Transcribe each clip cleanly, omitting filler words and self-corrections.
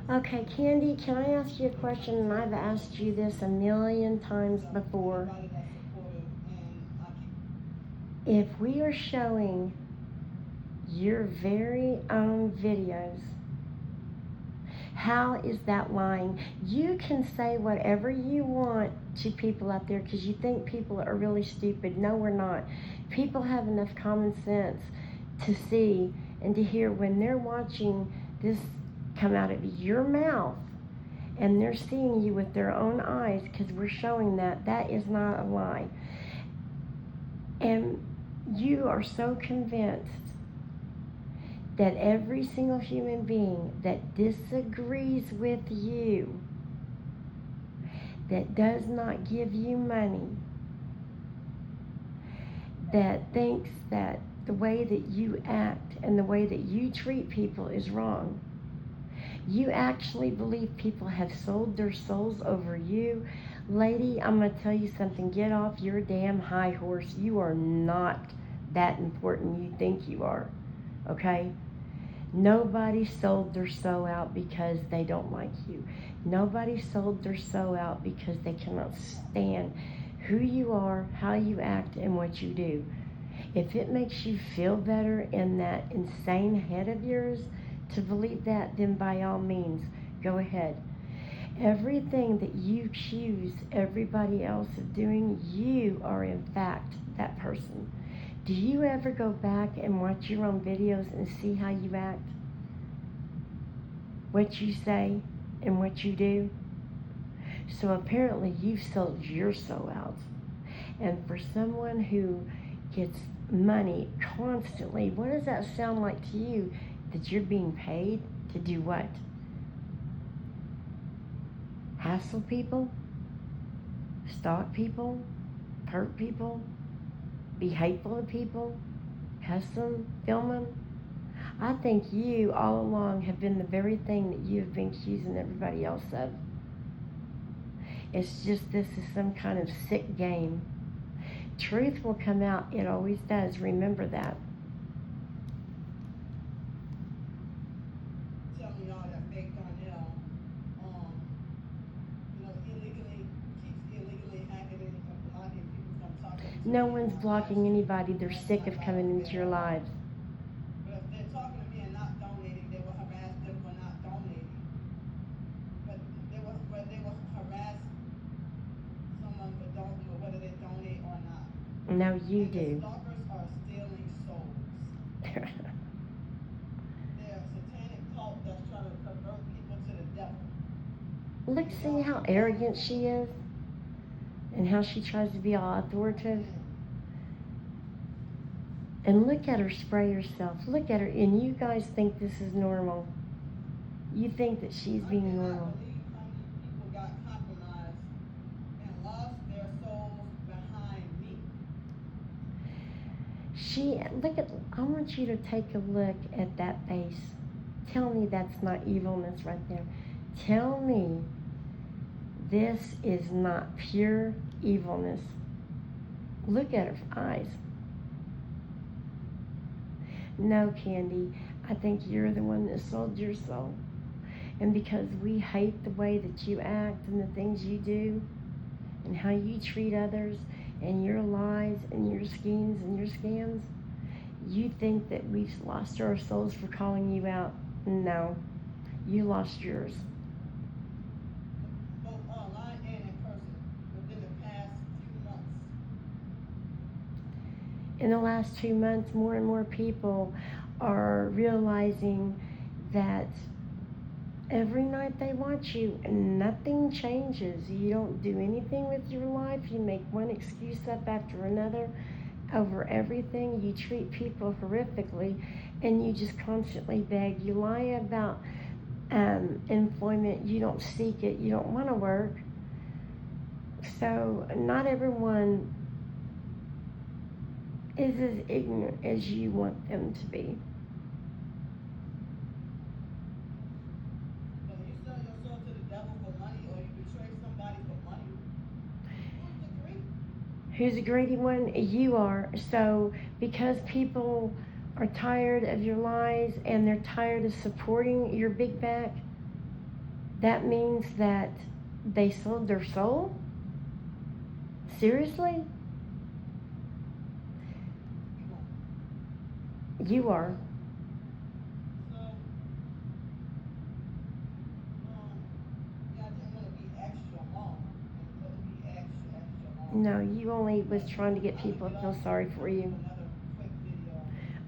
Okay, Candy, can I ask you a question? And I've asked you this a million times before. If we are showing your very own videos, how is that lying? You can say whatever you want to people out there because you think people are really stupid. No, we're not. People have enough common sense to see and to hear when they're watching this come out of your mouth and they're seeing you with their own eyes because we're showing that is not a lie. And you are so convinced that every single human being that disagrees with you, that does not give you money, that thinks that the way that you act and the way that you treat people is wrong. You actually believe people have sold their souls over you. Lady, I'm going to tell you something. Get off your damn high horse. You are not that important you think you are. Okay? Nobody sold their soul out because they don't like you. Nobody sold their soul out because they cannot stand who you are, how you act, and what you do. If it makes you feel better in that insane head of yours to believe that, then by all means, go ahead. Everything that you accuse everybody else of doing, you are in fact that person. Do you ever go back and watch your own videos and see how you act? What you say and what you do? So apparently you've sold your soul out. And for someone who gets money constantly, what does that sound like to you? That you're being paid to do what? Hassle people? Stalk people? Hurt people? Be hateful to people? Cuss them? Film them? I think you all along have been the very thing that you have been accusing everybody else of. It's just this is some kind of sick game. Truth will come out. It always does. Remember that. Telling y'all that fake Darnell, keeps illegally hacking and blocking people from talking to No me one's on blocking live. anybody. They're That's sick not of how coming it's into been your at all. lives. But if they're talking to me and not donating, they will harass them for not donating. But they will harass someone for whether they donate or not. No, you And the do. stalkers are stealing souls. They're a satanic cult that's trying to convert people to the devil. Look, see how arrogant she is? And how she tries to be all authoritative? And look at her spray herself. Look at her. And you guys think this is normal. You think that she's being normal. I cannot believe how many people got compromised and lost their souls behind me. I want you to take a look at that face. Tell me that's not evilness right there. Tell me this is not pure evilness. Look at her eyes. No, Candy, I think you're the one that sold your soul. And because we hate the way that you act and the things you do and how you treat others and your lies and your schemes and your scams, you think that we've lost our souls for calling you out. No, you lost yours. Both online and in person within the past few months. In the last 2 months, more and more people are realizing that every night they watch you and nothing changes. You don't do anything with your life. You make one excuse up after another over everything. You treat people horrifically and you just constantly beg. You lie about employment. You don't seek it. You don't want to work. So not everyone is as ignorant as you want them to be. Whether you sell your soul to the devil for money or you betray somebody for money, who's the greedy? Who's the greedy one? You are. So because people are tired of your lies and they're tired of supporting your big back, That means that they sold their soul? Seriously? You are. So, yeah, I didn't want to be extra long. It couldn't be extra long. No, you only was trying to get I'm people gonna to get feel off sorry and for do you. another quick video.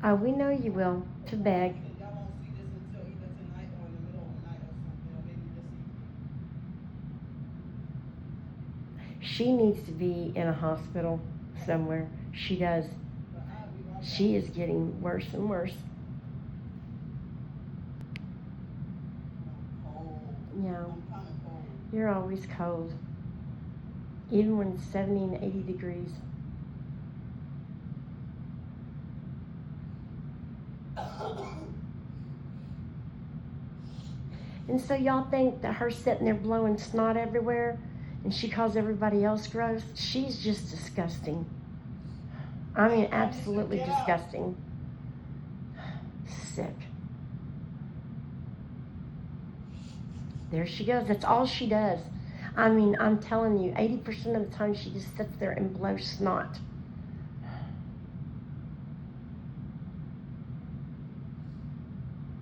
Oh, we know you will. To beg. So y'all won't see this until either tonight or in the middle of the night or something, or maybe this evening. She needs to be in a hospital somewhere. She does. But I'll be right back. She is getting worse and worse. Cold. Yeah. I'm kind of cold. You're always cold. Even when it's 70 and 80 degrees. And so y'all think that her sitting there blowing snot everywhere and she calls everybody else gross? She's just disgusting. I mean, absolutely disgusting. Sick. There she goes. That's all she does. I mean, I'm telling you, 80% of the time she just sits there and blows snot.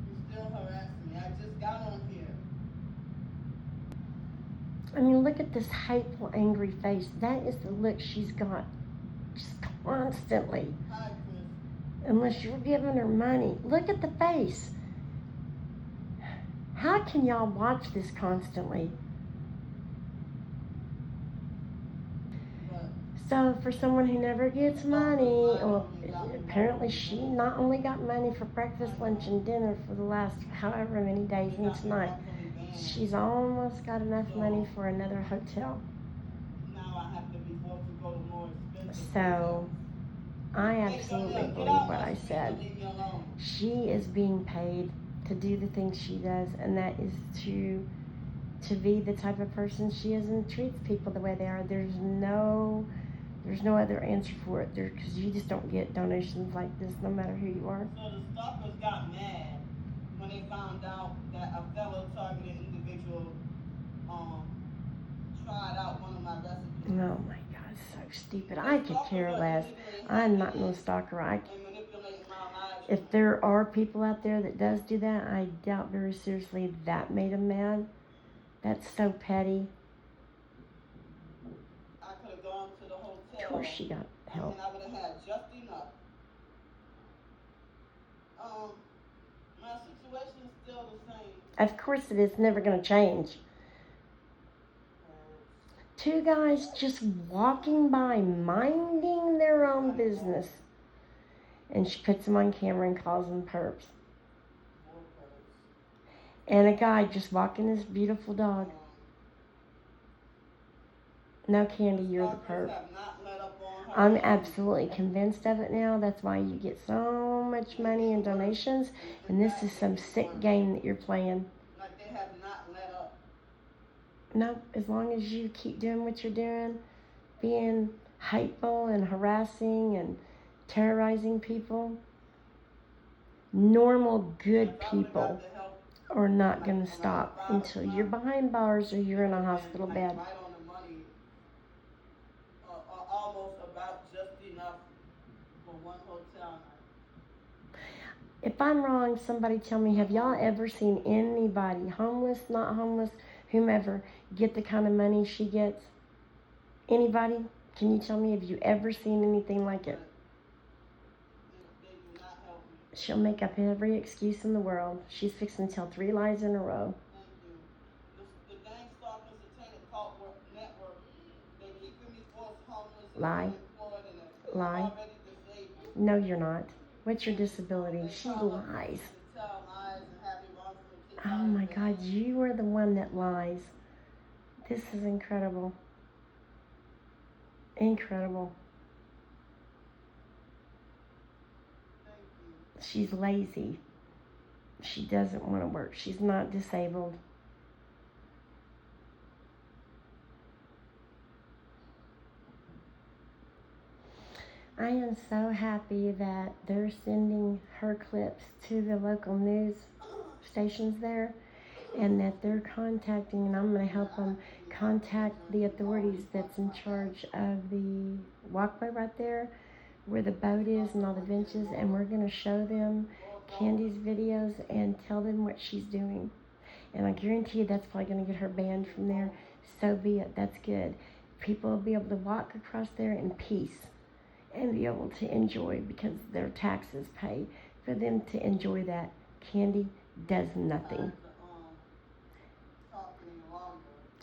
She's still harassing me. I just got on here. I mean, look at this hateful, angry face. That is the look she's got just constantly. Hi, Chris. Unless you're giving her money. Look at the face. How can y'all watch this constantly? But So for someone who never gets money, well, apparently she not only got money for breakfast, lunch, and dinner for the last however many days and tonight, she's almost got enough money for another hotel. now I have to be forced to go to more expensive So I hotels. absolutely Hey, Donnell, get believe out what my I street said. and leave me alone. She is being paid to do the things she does, and that is to be the type of person she is and treats people the way they are. There's no other answer for it there, because you just don't get donations like this no matter who you are. So the stalkers got mad when they found out that a fellow targeted individual tried out one of my recipes. Oh my God, so stupid. I could care less. I'm not no stalker. And manipulating my lives. If there are people out there that does do that, I doubt very seriously that made them mad. That's so petty. I could have gone to the hotel. Of course she got help. And I would have had just enough. My situation is still the same. Of course it is never going to change. Two guys just walking by, minding their own business. And she puts them on camera and calls them perps. And a guy just walking his beautiful dog. No, Candy, you're the perp. I'm absolutely convinced of it now. That's why you get so much money in donations. And this is some sick game that you're playing. Like they have not let up. No, as long as you keep doing what you're doing, being hateful and harassing and terrorizing people, normal, good people are not going to stop until you're behind bars or you're in a hospital bed. Right on the money, almost about just enough for one hotel night. If I'm wrong, somebody tell me, have y'all ever seen anybody, homeless, not homeless, whomever, get the kind of money she gets? Anybody? Can you tell me, have you ever seen anything like it? They do not help me. She'll make up every excuse in the world. She's fixing to tell 3 lies in a row. Thank you. The Gang Stalkers Entertainment Cult Network, they keeping me forced homeless and Lie. unemployed and Lie. already disabled. No, you're not. What's your disability? They She call up lies. to tell lies and have me wrongfully kicked Oh out of my the God, band. you are the one that lies. This is incredible. Incredible. Thank you. She's lazy. She doesn't want to work. She's not disabled. I am so happy that they're sending her clips to the local news stations there. and that they're contacting, and I'm going to help them contact the authorities that's in charge of the walkway right there where the boat is and all the benches, and we're going to show them Candy's videos and tell them what she's doing. And I guarantee you that's probably going to get her banned from there. So be it. That's good. People will be able to walk across there in peace and be able to enjoy, because their taxes pay for them to enjoy that. Candy does nothing.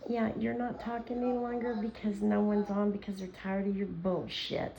Yeah, you're not talking any longer because no one's on, because they're tired of your bullshit.